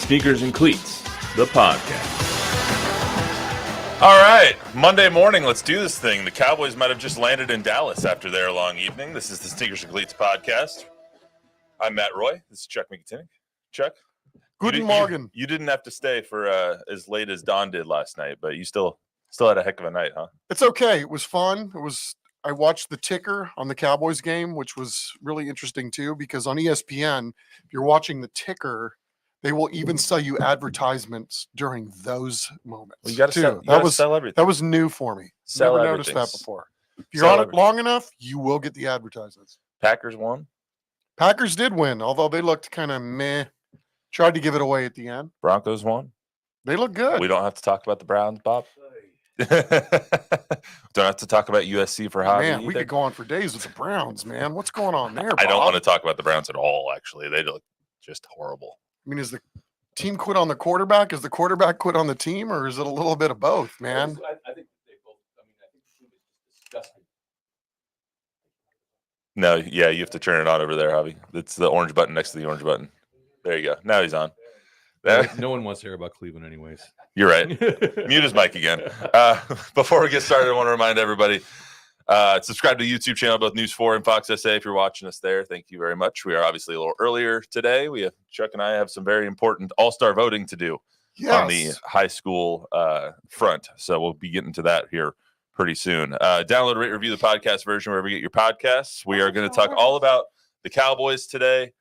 Sneakers and Cleats, the podcast. All right, Monday morning, let's do this thing. The Cowboys might have just landed in Dallas after their long evening. This is the Sneakers and Cleats podcast. I'm Matt Roy. This is Chuck McKinnon. Chuck? Guten Morgen. You didn't have to stay for as late as Don did last night, but you still had a heck of a night, huh? It's okay. It was fun. I watched the ticker on the Cowboys game, which was really interesting too, because on ESPN, if you're watching the ticker, they will even sell you advertisements during those moments. Well, you got to sell everything. That was new for me. Never noticed that before. If you're on it long enough, you will get the advertisements. Packers won. Packers did win, although they looked kind of meh. Tried to give it away at the end. Broncos won. They look good. We don't have to talk about the Browns, Bob. Don't have to talk about USC for hobby. Man, we could go on for days with the Browns, man. What's going on there, Bob? I don't want to talk about the Browns at all, actually. They look just horrible. I mean, is the team quit on the quarterback? Is the quarterback quit on the team, or is it a little bit of both, man? I think they both. I mean, I think the team is disgusting. No, yeah, you have to turn it on over there, Javi. It's the orange button next to the orange button. There you go. Now he's on. No one wants to hear about Cleveland anyways. You're right. Mute his mic again. Before we get started, I want to remind everybody, subscribe to the YouTube channel, both News 4 and Fox SA, if you're watching us there. Thank you very much. We are obviously a little earlier today. Chuck and I have some very important all-star voting to do on the high school front. So we'll be getting to that here pretty soon. Download, rate, review the podcast version wherever you get your podcasts. We are going to talk all about the Cowboys today.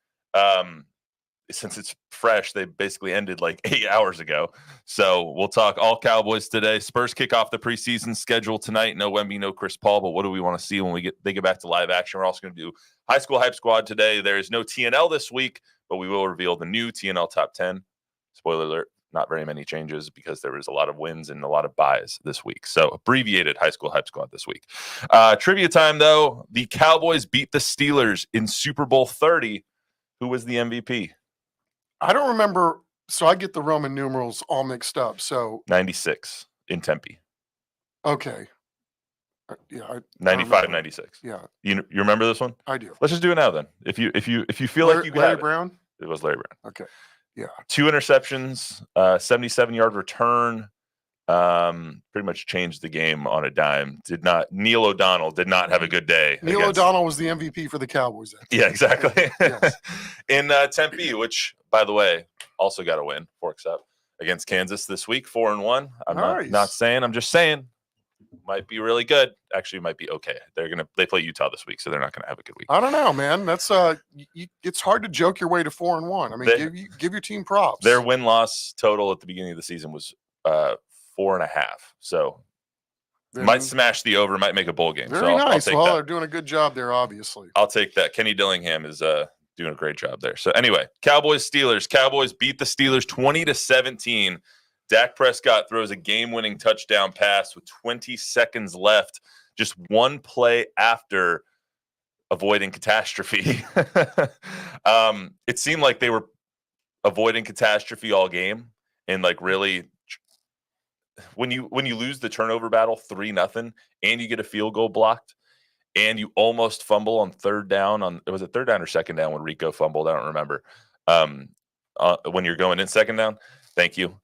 Since it's fresh, they basically ended like 8 hours ago. So we'll talk all Cowboys today. Spurs kick off the preseason schedule tonight. No Wemby, no Chris Paul, but what do we want to see when they get back to live action? We're also going to do High School Hype Squad today. There is no TNL this week, but we will reveal the new TNL Top 10. Spoiler alert, not very many changes because there was a lot of wins and a lot of buys this week. So abbreviated High School Hype Squad this week. Trivia time, though. The Cowboys beat the Steelers in Super Bowl 30. Who was the MVP? I don't remember, so I get the Roman numerals all mixed up. So 96 in Tempe. Okay. 95, 96. Yeah. You remember this one? I do. Let's just do it now then. If you feel like you got Larry it. Brown? It was Larry Brown. Okay. Yeah. 2 interceptions, 77-yard return. Pretty much changed the game on a dime. Neil O'Donnell did not have a good day. Neil O'Donnell was the MVP for the Cowboys. Yeah, exactly. Yes. In Tempe, which, by the way, also got a win, forks up, against Kansas this week, 4-1. I'm not saying, I'm just saying, might be really good. Actually, might be okay. They play Utah this week, so they're not gonna have a good week. I don't know, man. That's it's hard to joke your way to 4-1. I mean, give your team props. Their win-loss total at the beginning of the season was 4.5. So might smash the over, might make a bowl game. Very nice. They're doing a good job there, obviously. I'll take that. Kenny Dillingham is doing a great job there. So anyway, Cowboys beat the Steelers 20-17. Dak Prescott throws a game-winning touchdown pass with 20 seconds left, just one play after avoiding catastrophe. It seemed like they were avoiding catastrophe all game, and like really, when you lose the turnover battle 3-0 and you get a field goal blocked and you almost fumble on third down was it third down or second down when Rico fumbled? I don't remember. When you're going in second down, thank you.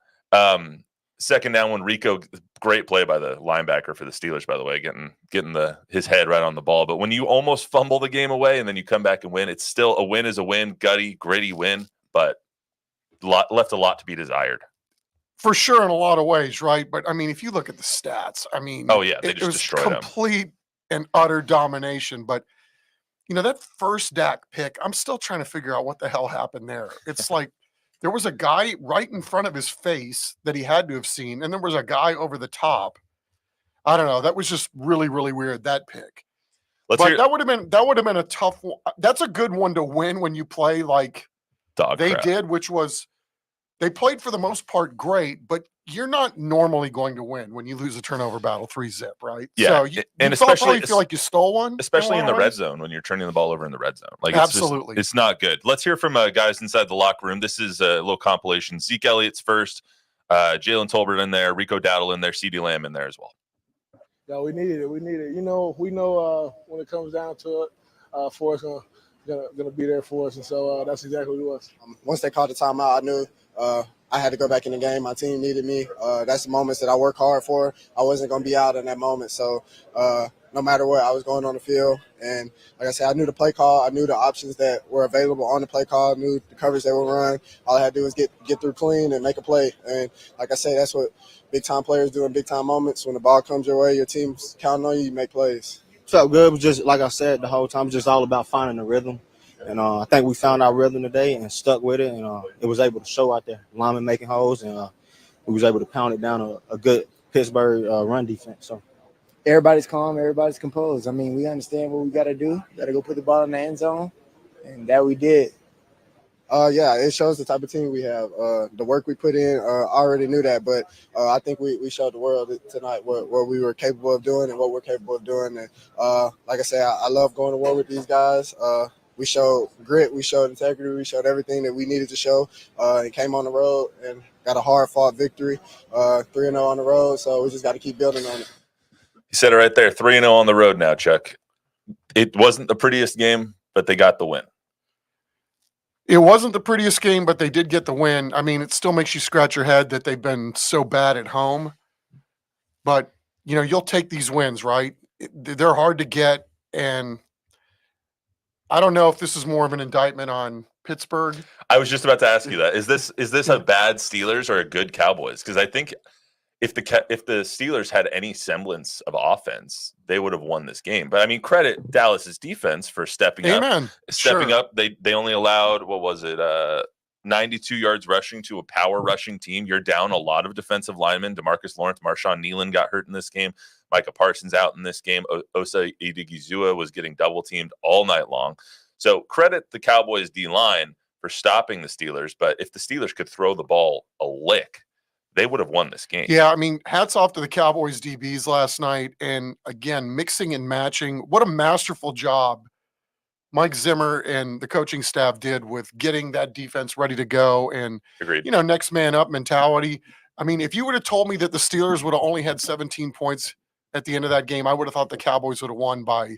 Second down when Rico, great play by the linebacker for the Steelers, by the way, getting his head right on the ball. But when you almost fumble the game away and then you come back and win, it's still a win is a win, gritty win, but left a lot to be desired. For sure, in a lot of ways, right? But I mean, if you look at the stats, I mean, oh yeah, it was complete and utter domination. But you know, that first Dak pick, I'm still trying to figure out what the hell happened there. It's like there was a guy right in front of his face that he had to have seen, and there was a guy over the top. I don't know. That was just really, really weird, that pick. That would have been a tough one. That's a good one to win when you play like they did, which was they played for the most part great, but you're not normally going to win when you lose a turnover battle 3-0, right? Yeah, so you especially feel like you stole one, especially in the red zone when you're turning the ball over in the red zone. Like absolutely, it's not good. Let's hear from guys inside the locker room. This is a little compilation. Zeke Elliott's first, Jalen Tolbert in there, Rico Dowdle in there, CeeDee Lamb in there as well. Yeah, we needed it. You know, we know when it comes down to it, Forrest gonna be there for us, and so that's exactly what it was. Once they called the timeout, I knew I had to go back in the game. My team needed me. That's the moments that I work hard for. I wasn't going to be out in that moment. So no matter what, I was going on the field. And like I said, I knew the play call. I knew the options that were available on the play call. I knew the coverage that would run. All I had to do was get through clean and make a play. And like I say, that's what big-time players do in big-time moments. When the ball comes your way, your team's counting on you, you make plays. Felt good. It was just, like I said, the whole time, just all about finding the rhythm. And I think we found our rhythm today and stuck with it. And it was able to show out there. Linemen making holes, and we was able to pound it down a good Pittsburgh run defense. So everybody's calm, everybody's composed. I mean, we understand what we got to do. Got to go put the ball in the end zone, and that we did. Yeah, it shows the type of team we have. The work we put in, I already knew that, but I think we showed the world tonight what we were capable of doing and what we're capable of doing. And like I said, I love going to war with these guys. We showed grit, we showed integrity, we showed everything that we needed to show. And came on the road and got a hard-fought victory, 3-0 on the road. So we just got to keep building on it. You said it right there, 3-0 on the road now, Chuck. It wasn't the prettiest game, but they got the win. It wasn't the prettiest game, but they did get the win. I mean, it still makes you scratch your head that they've been so bad at home. But, you know, you'll take these wins, right? They're hard to get, and I don't know if this is more of an indictment on Pittsburgh. I was just about to ask you that. Is this a bad Steelers or a good Cowboys? Because I think if the Steelers had any semblance of offense, they would have won this game. But I mean, credit Dallas's defense for stepping Amen. up. Stepping Sure. up, they only allowed 92 yards rushing to a power rushing team. You're down a lot of defensive linemen. DeMarcus Lawrence, Marshawn Nealon got hurt in this game. Micah Parsons out in this game. Osa Odigizua was getting double teamed all night long. So credit the Cowboys D-line for stopping the Steelers. But if the Steelers could throw the ball a lick, they would have won this game. Yeah, I mean, hats off to the Cowboys DBs last night. And again, mixing and matching. What a masterful job Mike Zimmer and the coaching staff did with getting that defense ready to go. And, Agreed. you know, next man up mentality. I mean, if you would have told me that the Steelers would have only had 17 points at the end of that game, I would have thought the Cowboys would have won by,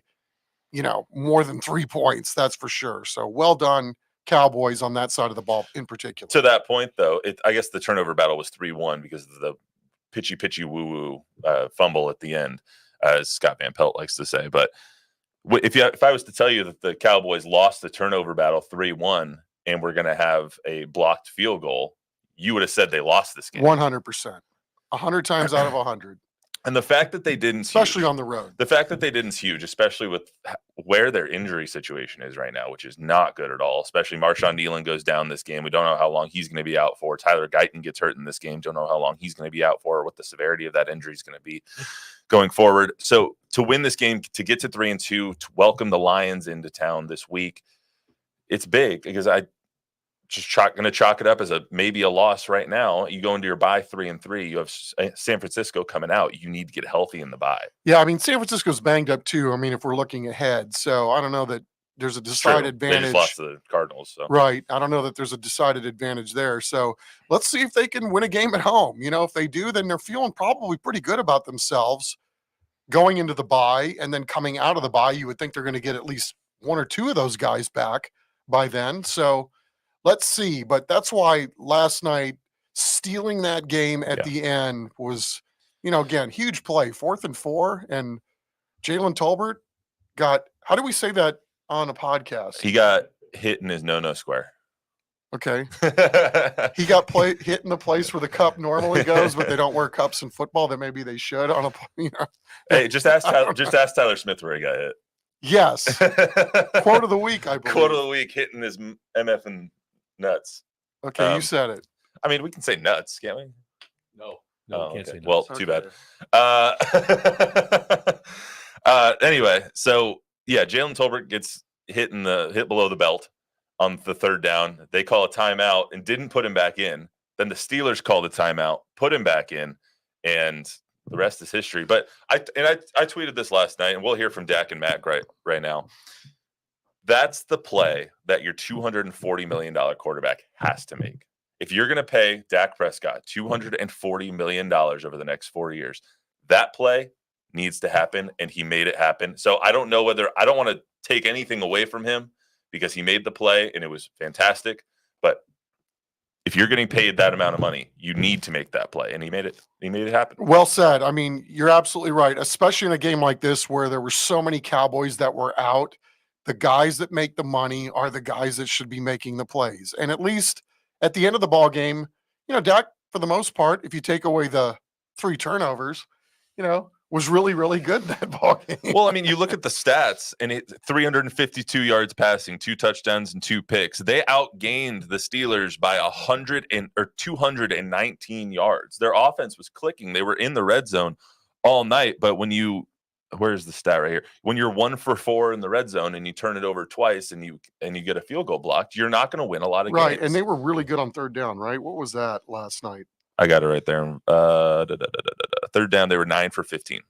you know, more than 3 points. That's for sure. So well done, Cowboys, on that side of the ball in particular. To that point, though, I guess the turnover battle was 3-1 because of the pitchy woo fumble at the end, as Scott Van Pelt likes to say. But if I was to tell you that the Cowboys lost the turnover battle 3-1 and we're going to have a blocked field goal, you would have said they lost this game. 100%. 100 times out of 100. And the fact that they didn't, especially on the road. The fact that they didn't huge, especially with where their injury situation is right now, which is not good at all. Especially Marshawn Nealon goes down this game. We don't know how long he's going to be out for. Tyler Guyton gets hurt in this game. Don't know how long he's going to be out for, or what the severity of that injury is going to be going forward. So to win this game, to get to 3-2, to welcome the Lions into town this week, it's big because I just going to chalk it up as maybe a loss right now. You go into your bye 3-3. You have San Francisco coming out. You need to get healthy in the bye. Yeah, I mean, San Francisco's banged up too. I mean, if we're looking ahead, so I don't know that there's a decided advantage. They just lost to the Cardinals, so right. I don't know that there's a decided advantage there. So let's see if they can win a game at home. You know, if they do, then they're feeling probably pretty good about themselves going into the bye, and then coming out of the bye. You would think they're going to get at least one or two of those guys back by then. So let's see. But that's why last night, stealing that game at the end was, you know, again, huge play, 4th and 4. And Jalen Tolbert got, how do we say that on a podcast? He got hit in his no square. Okay. He got hit in the place where the cup normally goes, but they don't wear cups in football. That maybe they should on a, you know. Hey, just ask Tyler Smith where he got hit. Yes. Quote of the week, I believe. Quote of the week, hitting his MF and nuts. Okay, you said it. I mean, we can say nuts, can't we? No, we can't say nuts. Well, too bad. Anyway, so yeah, Jalen Tolbert gets hit below the belt on the 3rd down. They call a timeout and didn't put him back in. Then the Steelers called a timeout, put him back in, and the rest is history. But I tweeted this last night, and we'll hear from Dak and Matt right now. That's the play that your $240 million quarterback has to make. If you're going to pay Dak Prescott $240 million over the next 4 years, that play needs to happen, and he made it happen. So I don't know whether – I don't want to take anything away from him because he made the play, and it was fantastic. But if you're getting paid that amount of money, you need to make that play. And he made it happen. Well said. I mean, you're absolutely right, especially in a game like this where there were so many Cowboys that were out. The guys that make the money are the guys that should be making the plays. And at least at the end of the ball game, Dak, for the most part, if you take away the 3 turnovers, was really, really good in that ball game. Well, I mean, you look at the stats, and 352 yards passing, 2 touchdowns and 2 picks. They outgained the Steelers by 219 yards. Their offense was clicking. They were in the red zone all night. But where's the stat right here? When you're 1 for 4 in the red zone and you turn it over twice and you get a field goal blocked, you're not going to win a lot of games. Right, and they were really good on third down, right? What was that last night? I got it right there. Third down, they were 9 for 15.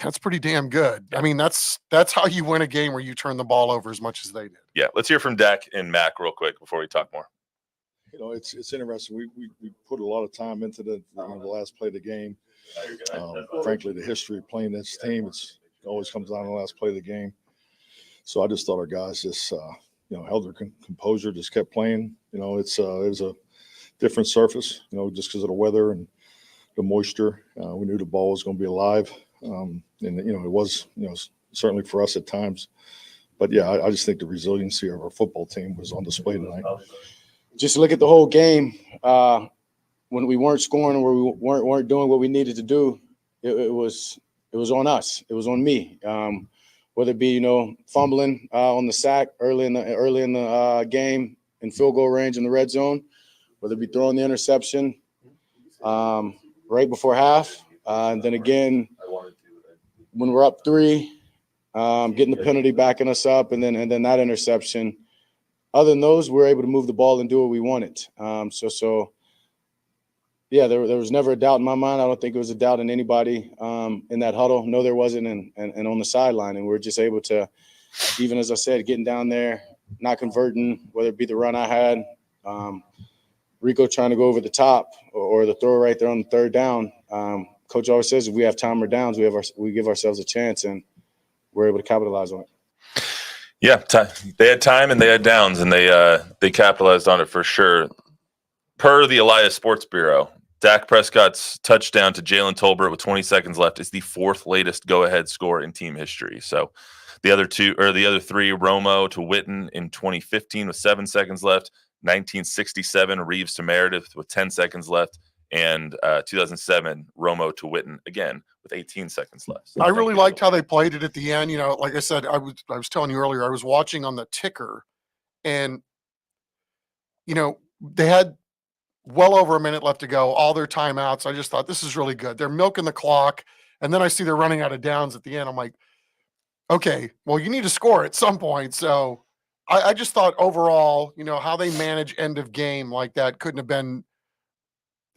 That's pretty damn good. I mean, that's how you win a game where you turn the ball over as much as they did. Yeah, let's hear from Dak and Mac real quick before we talk more. It's interesting. We put a lot of time into the last play of the game. Frankly, the history of playing this team, it always comes down to the last play of the game. So I just thought our guys just held their composure, just kept playing. It was a different surface, just because of the weather and the moisture. We knew the ball was going to be alive. And it was, certainly for us at times. But yeah, I just think the resiliency of our football team was on display tonight. Just look at the whole game. When we weren't scoring or we weren't doing what we needed to do, it was on us. It was on me. Whether it be fumbling on the sack early in the game in field goal range in the red zone, whether it be throwing the interception right before half, and then again when we're up 3, getting the penalty backing us up, and then that interception. Other than those, we're able to move the ball and do what we wanted. So yeah, there was never a doubt in my mind. I don't think it was a doubt in anybody in that huddle. No, there wasn't, and on the sideline. And we're just able to, even as I said, getting down there, not converting, whether it be the run I had, Rico trying to go over the top, or the throw right there on the third down. Coach always says if we have time or downs, we give ourselves a chance, and we're able to capitalize on it. Yeah, they had time and they had downs, and they capitalized on it for sure. Per the Elias Sports Bureau, Dak Prescott's touchdown to Jalen Tolbert with 20 seconds left is the 4th latest go-ahead score in team history. So the other 3, Romo to Witten in 2015 with 7 seconds left, 1967 Reeves to Meredith with 10 seconds left, and 2007 Romo to Witten again with 18 seconds left. So I really liked how they played it at the end. Like I said, I was telling you earlier, I was watching on the ticker, and they had well over a minute left to go, all their timeouts. I just thought this is really good. They're milking the clock, and then I see they're running out of downs at the end. I'm like, okay, well, you need to score at some point. So I just thought overall, how they manage end of game like that couldn't have been.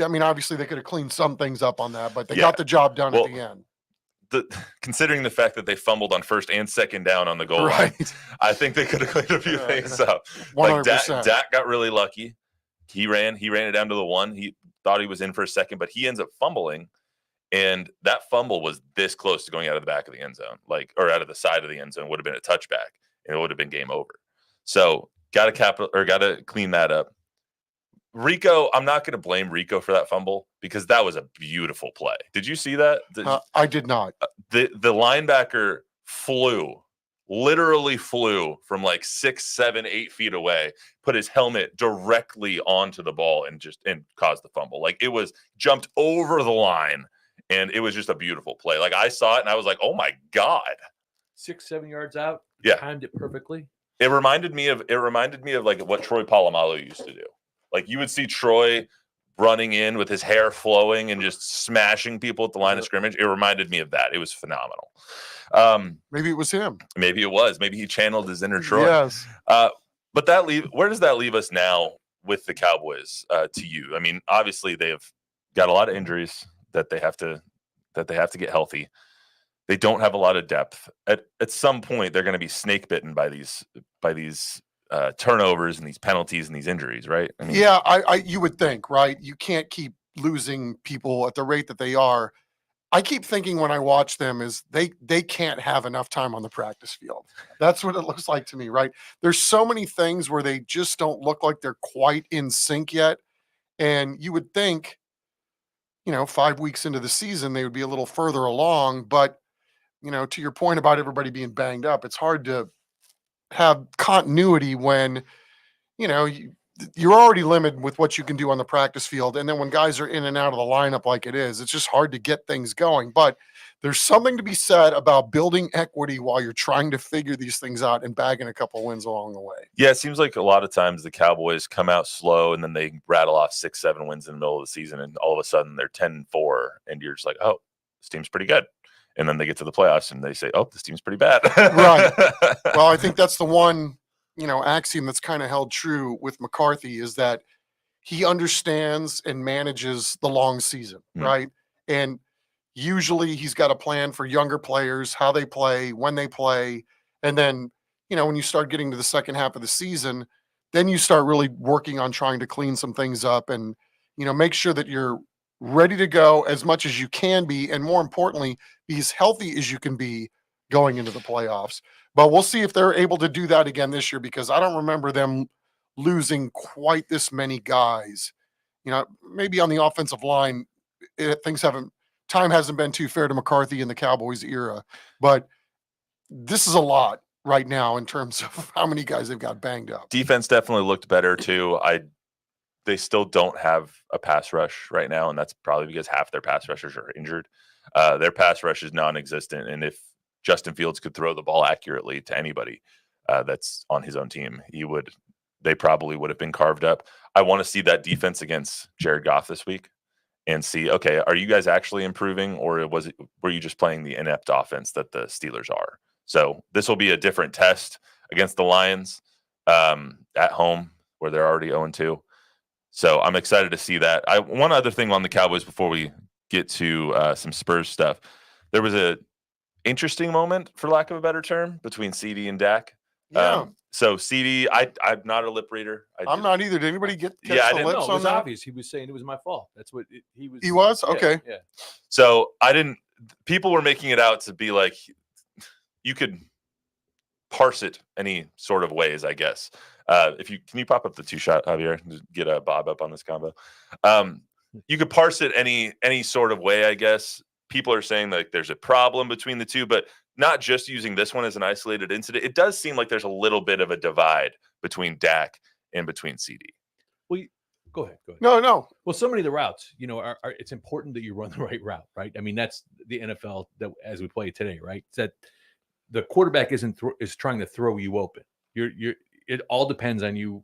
I mean, obviously they could have cleaned some things up on that, but they got the job done at the end. Considering the fact that they fumbled on first and second down on the goal line, I think they could have cleaned a few things up. 100%. Like Dak got really lucky. He ran it down to the 1. He thought he was in for a second, but he ends up fumbling, and that fumble was this close to going out of the back of the end zone, or out of the side of the end zone. Would have been a touchback, and it would have been game over. So got to clean that up. Rico, I'm not going to blame Rico for that fumble because that was a beautiful play. Did you see that? I did not. The linebacker literally flew from 6, 7, 8 feet away, put his helmet directly onto the ball and caused the fumble. It was jumped over the line, and it was just a beautiful play. I saw it and I was like, oh my God. 6, 7 yards out. Yeah. Timed it perfectly. It reminded me of what Troy Polamalu used to do. You would see Troy running in with his hair flowing and just smashing people at the line of scrimmage. It reminded me of that. It was phenomenal. Maybe it was him. Maybe it was. Maybe he channeled his inner Troy. Yes. But where does that leave us now with the Cowboys to you? I mean, obviously they've got a lot of injuries that they have to get healthy. They don't have a lot of depth. At some point, they're going to be snake bitten by these turnovers and these penalties and these injuries, right? I mean, yeah, you would think, right? You can't keep losing people at the rate that they are. I keep thinking when I watch them is they can't have enough time on the practice field. That's what it looks like to me, right? There's so many things where they just don't look like they're quite in sync yet. And you would think, 5 weeks into the season, they would be a little further along. But, to your point about everybody being banged up, it's hard to have continuity when, you're already limited with what you can do on the practice field. And then when guys are in and out of the lineup like it is, it's just hard to get things going. But there's something to be said about building equity while you're trying to figure these things out and bagging a couple wins along the way. Yeah, it seems like a lot of times the Cowboys come out slow and then they rattle off 6-7 wins in the middle of the season, and all of a sudden they're 10-4, and you're just like, oh, this team's pretty good. And then they get to the playoffs and they say, oh, this team's pretty bad. Right. Well, I think that's the one, axiom that's kind of held true with McCarthy, is that he understands and manages the long season, right? And usually he's got a plan for younger players, how they play, when they play. And then, when you start getting to the second half of the season, then you start really working on trying to clean some things up and, make sure that you're ready to go as much as you can be. And more importantly, be as healthy as you can be going into the playoffs. But we'll see if they're able to do that again this year, because I don't remember them losing quite this many guys. Maybe on the offensive line, time hasn't been too fair to McCarthy in the Cowboys era, but this is a lot right now in terms of how many guys they've got banged up. Defense definitely looked better too. They still don't have a pass rush right now, and that's probably because half their pass rushers are injured. Their pass rush is non-existent, and if Justin Fields could throw the ball accurately to anybody that's on his own team, they probably would have been carved up. I want to see that defense against Jared Goff this week and see, okay, are you guys actually improving, or were you just playing the inept offense that the Steelers are? So this will be a different test against the Lions at home, where they're already 0-2. So I'm excited to see that. One other thing on the Cowboys before we get to some Spurs stuff. There was a interesting moment, for lack of a better term, between CD and Dak. Yeah. So CD, I'm not a lip reader. I'm not either. Did anybody catch Yeah, I the didn't lips No, it on was that? obvious. He was saying it was my fault. That's what he was. He was? Yeah, Okay. Yeah. So people were making it out to be like, you could parse it any sort of ways, I guess. Can you pop up the 2-shot, Javier, just get a Bob up on this combo? You could parse it any sort of way, I guess. People are saying that there's a problem between the two, but not just using this one as an isolated incident. It does seem like there's a little bit of a divide between Dak and between CD. Well, go ahead. No. Well, so many of the routes, it's important that you run the right route, right? I mean, that's the NFL that as we play today, right? It's that the quarterback is trying to throw you open. It all depends on you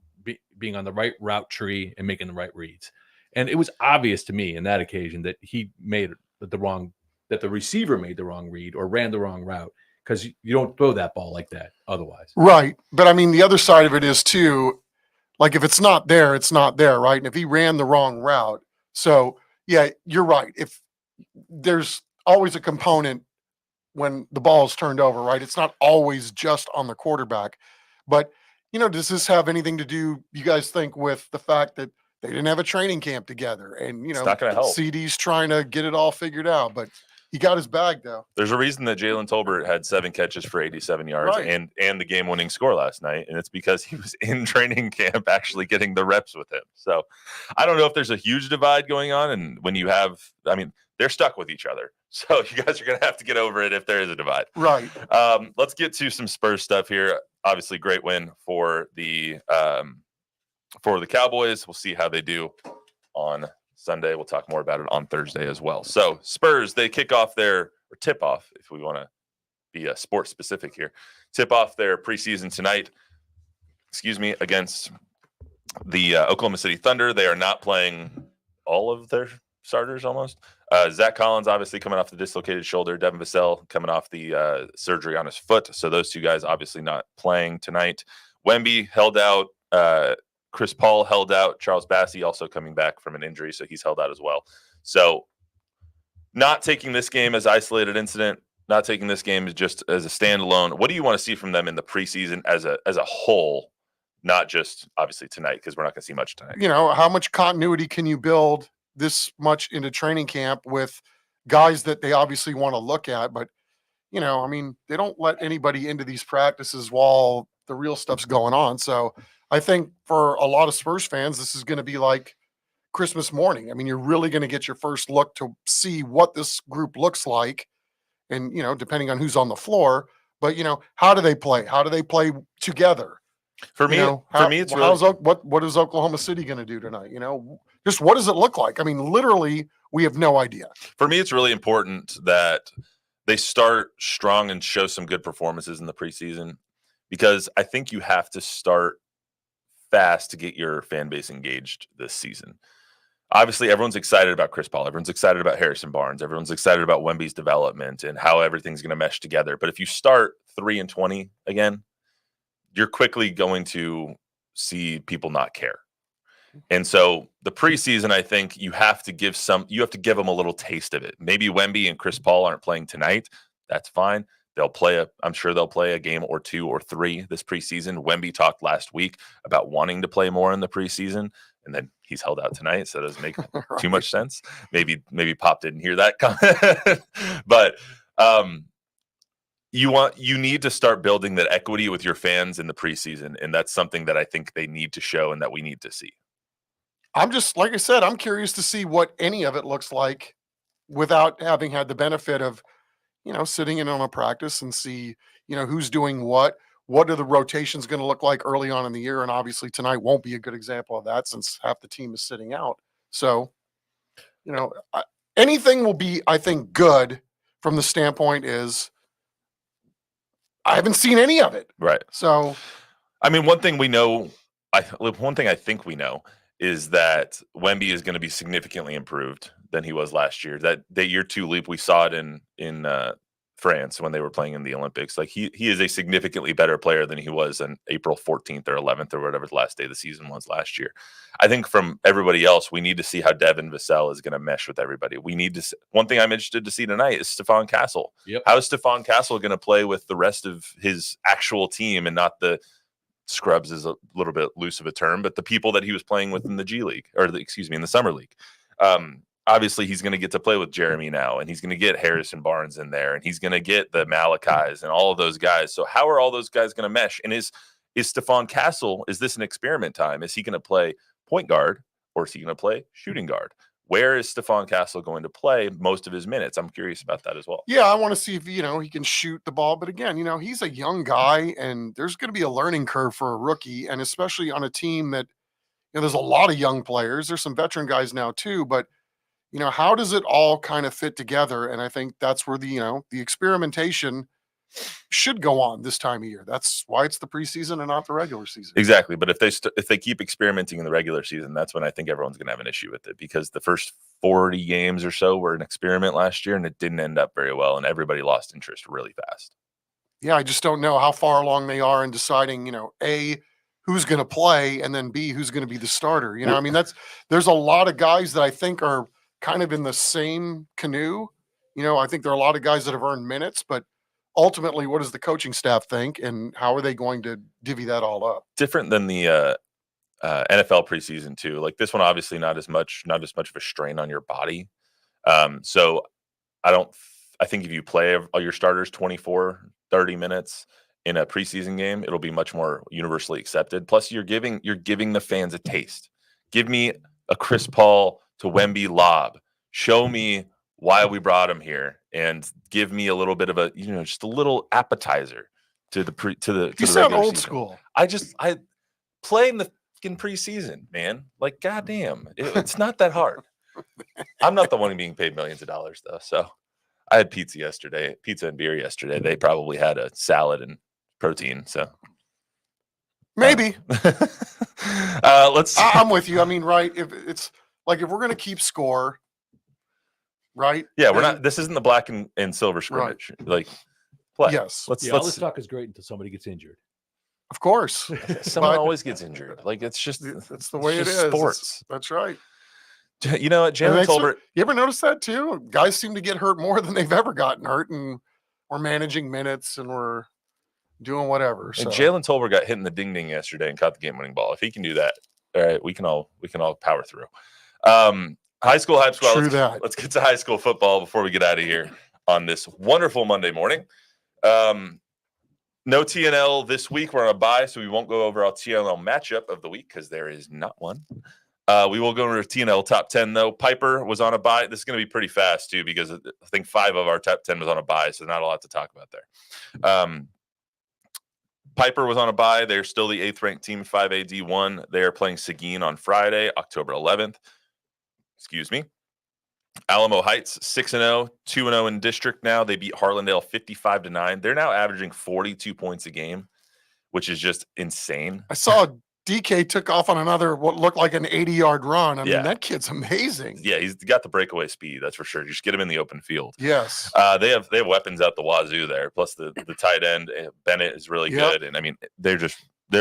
being on the right route tree and making the right reads. And it was obvious to me in that occasion that he made that the receiver made the wrong read or ran the wrong route, because you don't throw that ball like that otherwise. Right. But I mean, the other side of it is too, like, if it's not there, it's not there, right? And if he ran the wrong route. So yeah, you're right. If there's always a component when the ball is turned over, right? It's not always just on the quarterback. But, does this have anything to do, you guys think, with the fact that they didn't have a training camp together and, It's not gonna help. CD's trying to get it all figured out, but he got his bag though. There's a reason that Jalen Tolbert had 7 catches for 87 yards Right. and the game-winning score last night, and it's because he was in training camp actually getting the reps with him. So I don't know if there's a huge divide going on, and when you have, they're stuck with each other. So you guys are going to have to get over it if there is a divide. Right. Let's get to some Spurs stuff here. Obviously, great win for the Cowboys. We'll see how they do on Sunday. We'll talk more about it on Thursday as well. So Spurs, they kick off or tip off, if we want to be sports specific here, tip off their preseason tonight, against the Oklahoma City Thunder. They are not playing all of their starters almost. Zach Collins, obviously coming off the dislocated shoulder. Devin Vassell coming off the surgery on his foot. So those two guys obviously not playing tonight. Wemby held out. Chris Paul held out. Charles Bassey also coming back from an injury, so he's held out as well. So not taking this game as isolated incident, not taking this game just as a standalone. What do you want to see from them in the preseason as a whole, not just obviously tonight, because we're not going to see much tonight? How much continuity can you build this much into training camp with guys that they obviously want to look at? But, they don't let anybody into these practices while the real stuff's going on. So I think for a lot of Spurs fans, this is going to be like Christmas morning. I mean, you're really going to get your first look to see what this group looks like. And, depending on who's on the floor, but, how do they play? How do they play together? For me, it's really what is Oklahoma City going to do tonight? Just what does it look like? I mean, literally, we have no idea. For me, it's really important that they start strong and show some good performances in the preseason, because I think you have to start fast to get your fan base engaged this season. Obviously, everyone's excited about Chris Paul. Everyone's excited about Harrison Barnes. Everyone's excited about Wemby's development and how everything's going to mesh together. But if you start 3-20 again, you're quickly going to see people not care. And so the preseason, I think you have to give them a little taste of it. Maybe Wemby and Chris Paul aren't playing tonight. That's fine. I'm sure they'll play a game or 2 or 3 this preseason. Wemby talked last week about wanting to play more in the preseason, and then he's held out tonight, so it doesn't make Right. too much sense. Maybe Pop didn't hear that comment. But you need to start building that equity with your fans in the preseason, and that's something that I think they need to show and that we need to see. I'm just, like I said, I'm curious to see what any of it looks like without having had the benefit of, sitting in on a practice and see, who's doing what are the rotations going to look like early on in the year. And obviously tonight won't be a good example of that since half the team is sitting out. So, anything will be, I think, good from the standpoint is I haven't seen any of it. Right. So, I mean, one thing I think we know is that Wemby is going to be significantly improved than he was last year. That year 2 leap, we saw it in France when they were playing in the Olympics. Like he is a significantly better player than he was on April 14th or 11th or whatever the last day of the season was last year. I think from everybody else, we need to see how Devin Vassell is going to mesh with everybody. One thing I'm interested to see tonight is Stephon Castle. Yep. How is Stephon Castle going to play with the rest of his actual team and not the scrubs is a little bit loose of a term, but the people that he was playing with in the G League in the summer league. Obviously he's going to get to play with Jeremy now, and he's going to get Harrison Barnes in there, and he's going to get the Malakis and all of those guys. So how are all those guys going to mesh? And is Stephon Castle, is this an experiment time? Is he going to play point guard or is he going to play shooting guard? Where is Stephon Castle going to play most of his minutes? I'm curious about that as well. yeah, I want to see if, he can shoot the ball. But again, he's a young guy and there's going to be a learning curve for a rookie. And especially on a team that, there's a lot of young players. There's some veteran guys now too, but how does it all kind of fit together? And I think that's where the experimentation should go on this time of year. That's why it's the preseason and not the regular season. Exactly. But if they keep experimenting in the regular season, that's when I think everyone's going to have an issue with it, because the first 40 games or so were an experiment last year and it didn't end up very well. And everybody lost interest really fast. Yeah. I just don't know how far along they are in deciding, A, who's going to play, and then B, who's going to be the starter. I mean, there's a lot of guys that I think are kind of in the same canoe. I think there are a lot of guys that have earned minutes, but ultimately, what does the coaching staff think, and how are they going to divvy that all up? Different than the NFL preseason too. Like this one, obviously not as much of a strain on your body. So I think if you play all your starters 24, 30 minutes in a preseason game, it'll be much more universally accepted. Plus, you're giving the fans a taste. Give me a Chris Paul to Wemby lob. Show me why we brought him here, and give me a little bit of a, just a little appetizer to the You sound regular old season. school. I play in the fucking preseason, man. Like, goddamn, it's not that hard. I'm not the one being paid millions of dollars though. So I had pizza and beer yesterday. They probably had a salad and protein. So Maybe. let's. I'm with you. I mean, right. If it's like, if we're going to keep score, right? Yeah, we're not. This isn't the black and silver scrimmage. Like, play. Yes. All this talk is great until somebody gets injured. Of course. Someone always gets injured. Like, it's just That's the way it is. Sports. That's right. You know what, Jalen Tolbert? You ever notice that too? Guys seem to get hurt more than they've ever gotten hurt, and we're managing minutes and we're doing whatever. So. And Jalen Tolbert got hit in the ding ding yesterday and caught the game winning ball. If he can do that, all right, we can all power through. High school hype squad. Let's get to high school football before we get out of here on this wonderful Monday morning. No TNL this week. We're on a bye, so we won't go over our TNL matchup of the week because there is not one. We will go to TNL top 10, though. Piper was on a bye. This is going to be pretty fast, too, because I think 5 of our top 10 was on a bye, so not a lot to talk about there. Piper was on a bye. They're still the 8th-ranked team, 5A D1. They are playing Seguin on Friday, October 11th. Excuse me. Alamo Heights, 6-0, 2-0 in district now. They beat Harlandale 55-9. They're now averaging 42 points a game, which is just insane. I saw DK took off on another what looked like an 80-yard run. I mean, that kid's amazing. Yeah, he's got the breakaway speed, that's for sure. Just get him in the open field. Yes. They have weapons out the wazoo there. Plus the tight end Bennett is really good, and I mean they're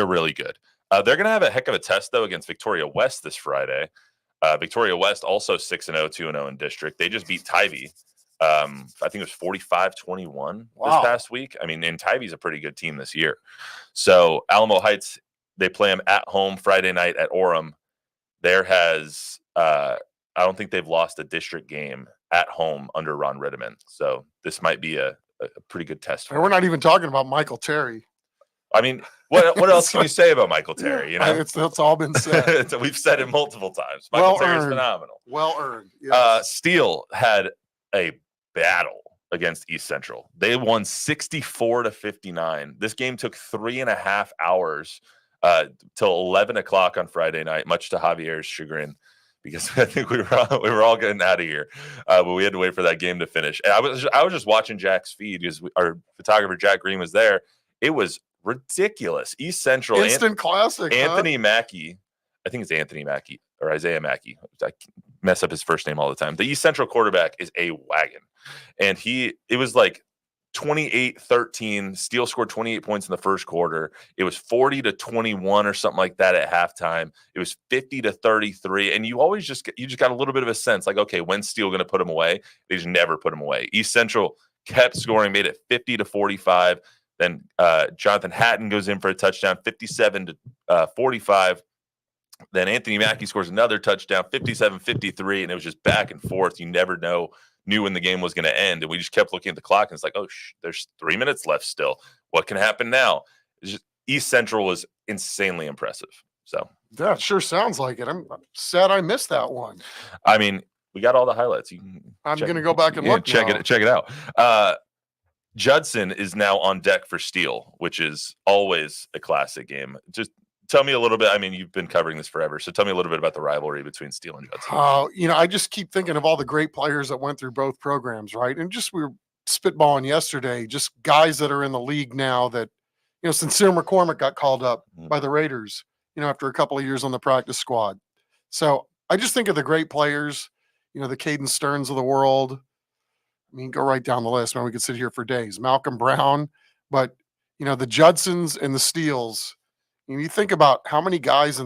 really good. They're gonna have a heck of a test though against Victoria West this Friday. Victoria West also 6-0, 2-0 in district. They just beat Tybee. I think it was 45-21 this past week. I mean, and Tybee's a pretty good team this year. So Alamo Heights, they play them at home Friday night at Orem. There has I don't think they've lost a district game at home under Ron Ritteman. So this might be a pretty good test. And we're not even talking about Michael Terry. I mean, what else can you say about Michael Terry? You know, it's all been said. We've said it multiple times. Michael Terry's phenomenal. Well earned. Yes. Steele had a battle against East Central. They won 64-59. This game took 3.5 hours till 11 o'clock on Friday night, much to Javier's chagrin, because I think we were all getting out of here, but we had to wait for that game to finish. And I was just watching Jack's feed because our photographer Jack Green was there. It was ridiculous. East Central instant classic. Anthony Mackey, I think it's Anthony Mackey or Isaiah Mackey. I mess up his first name all the time. The East Central quarterback is a wagon, and it was like 28-13. Steele scored 28 points in the first quarter. It was 40-21 or something like that at halftime. It was 50-33, and you just got a little bit of a sense like, okay, when's Steele going to put him away? They just never put him away. East Central kept scoring, made it 50-45. Then Jonathan Hatton goes in for a touchdown, 57-45. Then Anthony Mackey scores another touchdown, 57-53, and it was just back and forth. You never knew when the game was going to end, and we just kept looking at the clock, and it's like, oh, there's 3 minutes left still. What can happen now? East Central was insanely impressive. So that sure sounds like it. I'm sad I missed that one. I mean, we got all the highlights. I'm going to go back and look. Check it out. Judson is now on deck for Steele, which is always a classic game. Just tell me a little bit. I mean, you've been covering this forever, so tell me a little bit about the rivalry between Steele and Judson. I just keep thinking of all the great players that went through both programs, right? And we were spitballing yesterday, just guys that are in the league now that, Sincere McCormick got called up by the Raiders, after a couple of years on the practice squad. So I just think of the great players, the Caden Stearns of the world. I mean, go right down the list, man. We could sit here for days. Malcolm Brown, but the Judsons and the Steeles. You think about how many guys I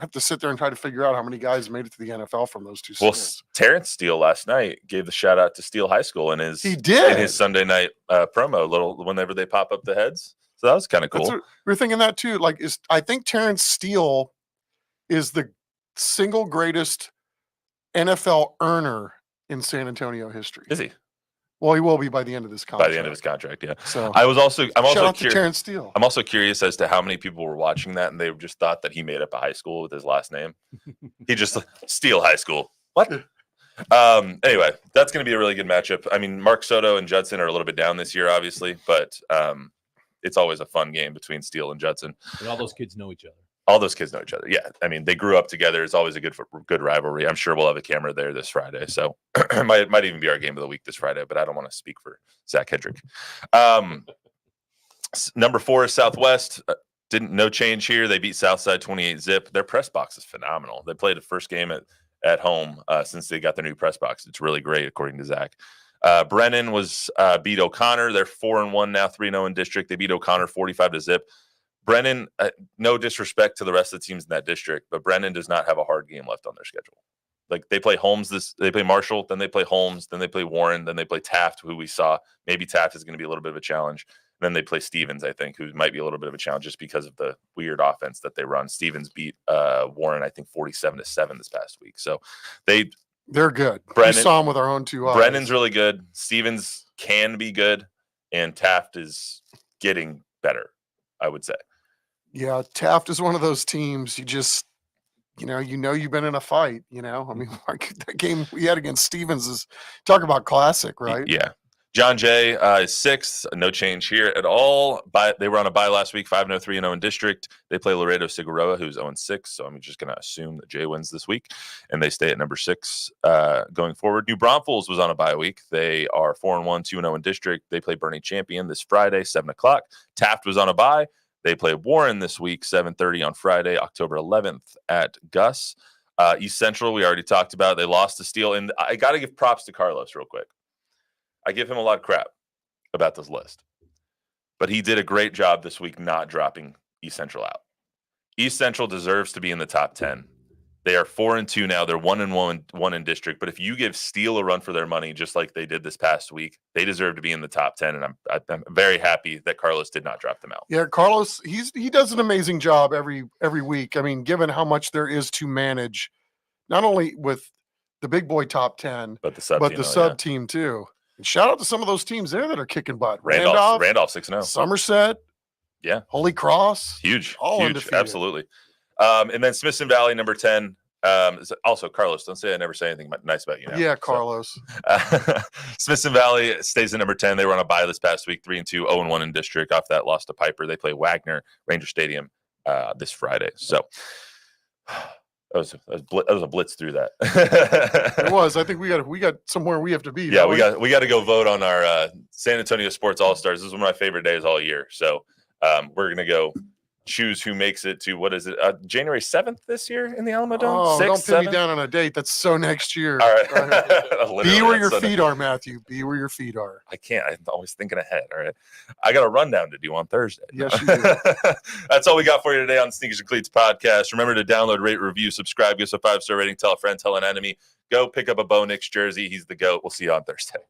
have to sit there and try to figure out how many guys made it to the NFL from those two schools. Well, Terrence Steele last night gave the shout out to Steele High School in his Sunday night promo, whenever they pop up the heads. So that was kind of cool. We're thinking that too. I think Terrence Steele is the single greatest NFL earner in San Antonio history. Is he? Well, he will be by the end of this contract. By the end of his contract, yeah. So I'm also curious. Terrence Steele. I'm also curious as to how many people were watching that and they just thought that he made up a high school with his last name. He just Steele High School. What? Anyway, that's going to be a really good matchup. I mean, Mark Soto and Judson are a little bit down this year, obviously, but it's always a fun game between Steele and Judson. And all those kids know each other. All those kids know each other. Yeah. I mean, they grew up together. It's always a good rivalry. I'm sure we'll have a camera there this Friday. So it might even be our game of the week this Friday, but I don't want to speak for Zach Hedrick. Number 4 is Southwest. No change here. They beat Southside 28-zip. Their press box is phenomenal. They played the first game at home since they got their new press box. It's really great, according to Zach. Brennan beat O'Connor. They're 4-1 now, 3-0 in district. They beat O'Connor 45-zip. Brennan, no disrespect to the rest of the teams in that district, but Brennan does not have a hard game left on their schedule. Like they play they play Marshall, then they play Holmes, then they play Warren, then they play Taft, who we saw. Maybe Taft is going to be a little bit of a challenge. Then they play Stevens, I think, who might be a little bit of a challenge just because of the weird offense that they run. Stevens beat Warren, I think, 47-7 this past week. So they're good. We saw them with our own 2 eyes. Brennan's really good. Stevens can be good, and Taft is getting better, I would say. Yeah, Taft is one of those teams you you've been in a fight. I mean, that game we had against Stevens is talk about classic, right? Yeah. John Jay is sixth. No change here at all. They were on a bye last week, 5-0, 3-0 in district. They play Laredo Figueroa, who's 0-6. So I'm just going to assume that Jay wins this week, and they stay at number 6 going forward. New Braunfels was on a bye week. They are 4-1, 2-0 in district. They play Bernie Champion this Friday, 7 o'clock. Taft was on a bye. They play Warren this week, 7:30 on Friday, October 11th at Gus. East Central, we already talked about. They lost to Steele. And I got to give props to Carlos real quick. I give him a lot of crap about this list, but he did a great job this week not dropping East Central out. East Central deserves to be in the top 10. They are 4-2 now. They're 1-1 in district. But if you give Steele a run for their money, just like they did this past week, they deserve to be in the top 10. And I'm very happy that Carlos did not drop them out. Yeah, Carlos, he does an amazing job every week. I mean, given how much there is to manage, not only with the big boy top 10, but the sub, team too. And shout out to some of those teams there that are kicking butt. Randolph 6-0. Somerset. Yeah. Holy Cross. Huge. All huge. undefeated. Absolutely. And then Smithson Valley, number 10. Also, Carlos, don't say I never say anything nice about you now. Yeah, Carlos. Smithson Valley stays at number 10. They were on a bye this past week, 3-2, 0-1 in district. Off that, lost to Piper. They play Wagner, Ranger Stadium this Friday. So that was a blitz through that. It was. I think we got somewhere we have to be. Yeah, we got to go vote on our San Antonio Sports All-Stars. This is one of my favorite days all year. So we're gonna go choose who makes it to what is it? January 7th this year in the Alamo Dome. Oh, 6th, don't pin 7th? me down on a date. That's so next year. All right. Be where your feet are, Matthew. Be where your feet are. I can't. I'm always thinking ahead. All right. I got a rundown to do on Thursday. Yes, you do. That's all we got for you today on Sneakers and Cleats podcast. Remember to download, rate, review, subscribe, give us a 5-star rating, tell a friend, tell an enemy. Go pick up a Bo Nix jersey. He's the GOAT. We'll see you on Thursday.